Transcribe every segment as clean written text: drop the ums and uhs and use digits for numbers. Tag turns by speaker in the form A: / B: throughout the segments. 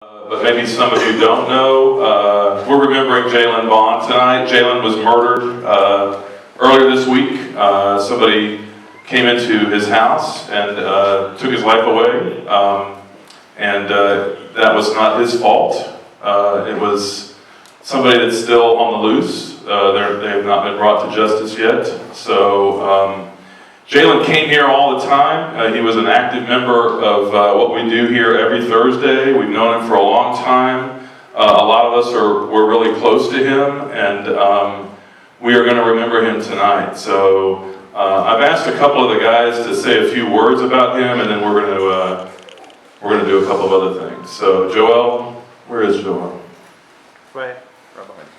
A: But maybe some of you don't know, we're remembering Jalen Vaughn tonight. Jalen was murdered earlier this week. Somebody came into his house and took his life away, and that was not his fault. It was somebody that's still on the loose. They have not been brought to justice yet. So Jalen came here all the time. He was an active member of what we do here every Thursday. We've known him for a long time. A lot of us were really close to him, and we are going to remember him tonight. So I've asked a couple of the guys to say a few words about him, and then we're going to do a couple of other things. So Joel, where is Joel?
B: Right behind.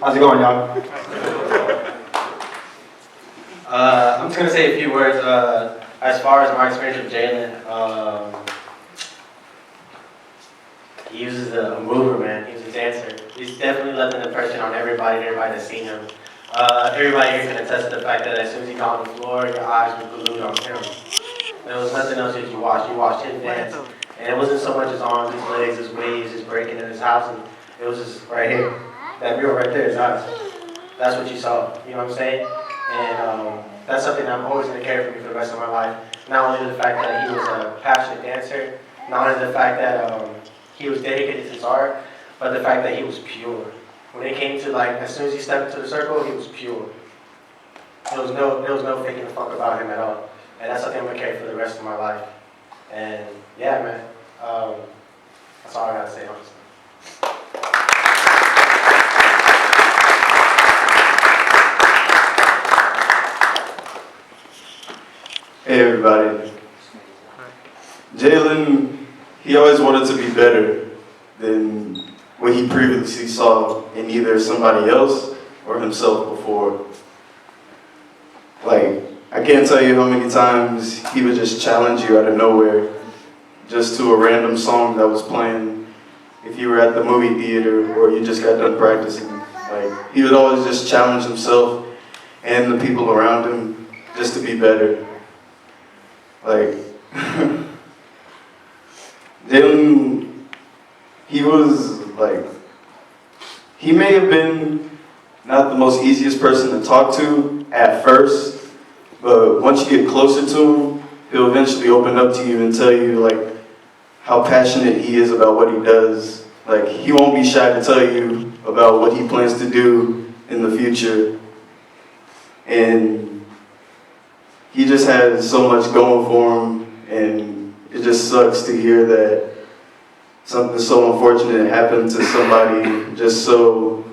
C: How's it going, y'all? I'm just going to say a few words as far as my experience with Jalen. He uses a mover, man. He was a dancer. He's definitely left an impression on everybody that's seen him. Everybody here can attest to the fact that as soon as he got on the floor, your eyes were glued on him. There was nothing else that you watched. You watched him dance. And it wasn't so much his arms, his legs, his waves, his breaking in his house. And it was just right here. That mirror right there, his eyes. That's what you saw. You know what I'm saying? And that's something I'm always going to carry for me for the rest of my life. Not only the fact that he was a passionate dancer, not only the fact that he was dedicated to his art, but the fact that he was pure. When it came to, like, as soon as he stepped into the circle, he was pure. There was no faking the fuck about him at all. And that's something I'm going to carry for the rest of my life. And yeah, man, that's all I got to say, honestly.
D: Hey everybody. Jalen, he always wanted to be better than what he previously saw in either somebody else or himself before. Like, I can't tell you how many times he would just challenge you out of nowhere, just to a random song that was playing if you were at the movie theater or you just got done practicing. Like, he would always just challenge himself and the people around him just to be better. Like, Jalen, he was like, he may have been not the most easiest person to talk to at first, but once you get closer to him, he'll eventually open up to you and tell you like how passionate he is about what he does. Like, he won't be shy to tell you about what he plans to do in the future. And he just has so much going for him, and it just sucks to hear that something so unfortunate happened to somebody just so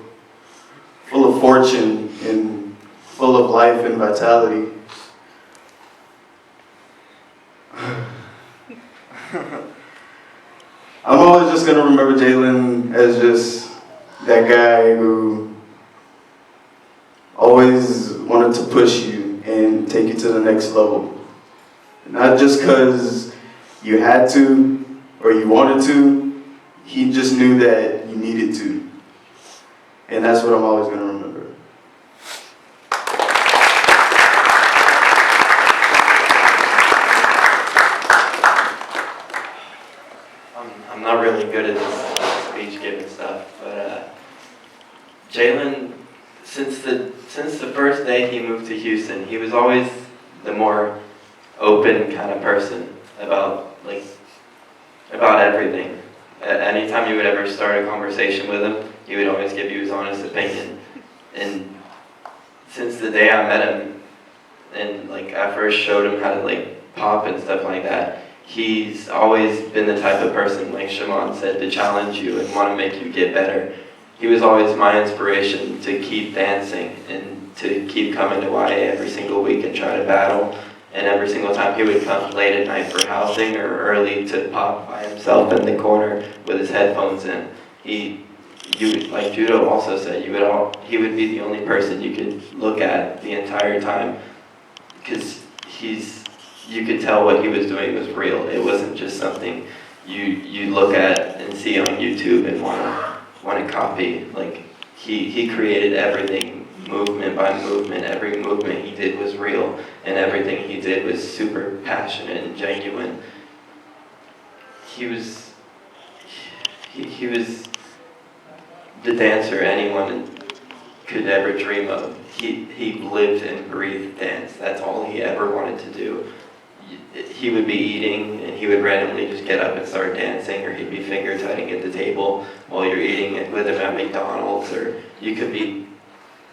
D: full of fortune and full of life and vitality. I'm always just going to remember Jalen as just that guy who always wanted to push you and take you to the next level. Not just because you had to or you wanted to, he just knew that you needed to. And that's what I'm always going to remember.
E: I'm not really good at this speech giving stuff, but Jalen, since the first day he moved to Houston, he was always the more open kind of person about everything. Anytime you would ever start a conversation with him, he would always give you his honest opinion. And since the day I met him, and like I first showed him how to like pop and stuff like that, he's always been the type of person, like Shimon said, to challenge you and want to make you get better. He was always my inspiration to keep dancing and to keep coming to YA every single week and try to battle. And every single time he would come late at night for housing or early to pop by himself in the corner with his headphones in. Like Judo also said, he would be the only person you could look at the entire time, because you could tell what he was doing was real. It wasn't just something you look at and see on YouTube and want to copy. Like, he created everything movement by movement. Every movement he did was real, and everything he did was super passionate and genuine. he was he was the dancer anyone could ever dream of. He lived and breathed dance. That's all he ever wanted to do. He would be eating and he would randomly just get up and start dancing, or he'd be finger tutting at the table while you're eating it with him at McDonald's, or he could be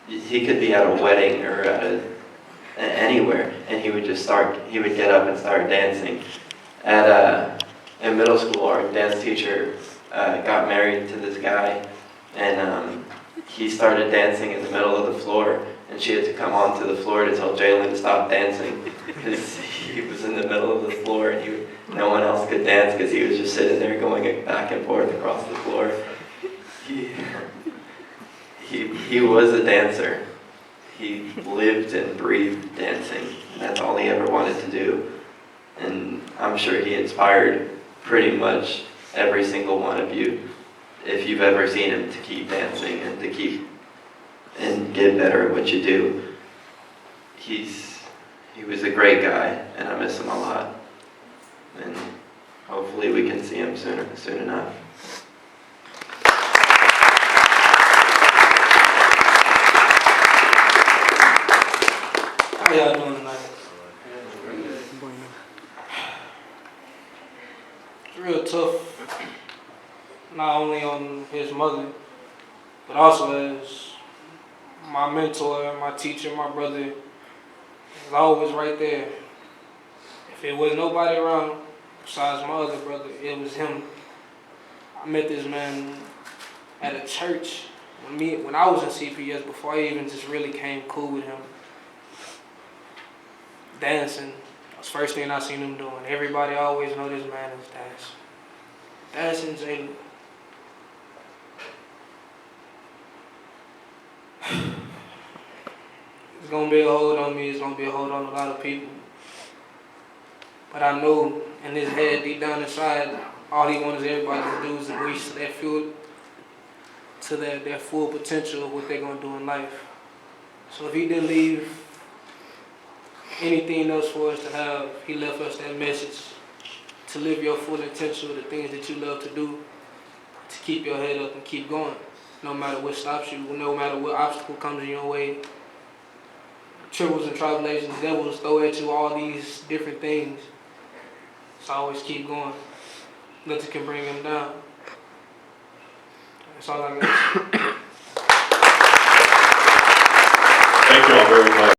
E: at a wedding or at anywhere, and he would get up and start dancing. In middle school, our dance teacher got married to this guy, and he started dancing in the middle of the floor, and she had to come onto the floor to tell Jalen to stop dancing because he was in the middle of the floor and no one else could dance because he was just sitting there going back and forth across the floor. He was a dancer. He lived and breathed dancing, and that's all he ever wanted to do. And I'm sure he inspired pretty much every single one of you, if you've ever seen him, to keep dancing and to keep and get better at what you do. He was a great guy, and I miss him a lot. And hopefully we can see him soon enough.
F: How y'all doing tonight? It's real tough, not only on his mother, but also as my mentor, my teacher, my brother is always right there. If it was nobody around besides my other brother, it was him. I met this man at a church when I was in CPS, before I even just really came cool with him. Dancing was the first thing I seen him doing. Everybody always know this man is dancing. Dancing, Jalen. It's gonna be a hold on me. It's gonna be a hold on a lot of people. But I know in his head, deep down inside, all he wants everybody to do is to reach that to their full potential of what they're gonna do in life. So if he didn't leave anything else for us to have, he left us that message to live your full potential, the things that you love to do, to keep your head up and keep going, no matter what stops you, no matter what obstacle comes in your way. Tribbles and tribulations, the devil will throw at you all these different things. So always keep going. Nothing can bring him down. That's all I got.
A: Thank you all very much.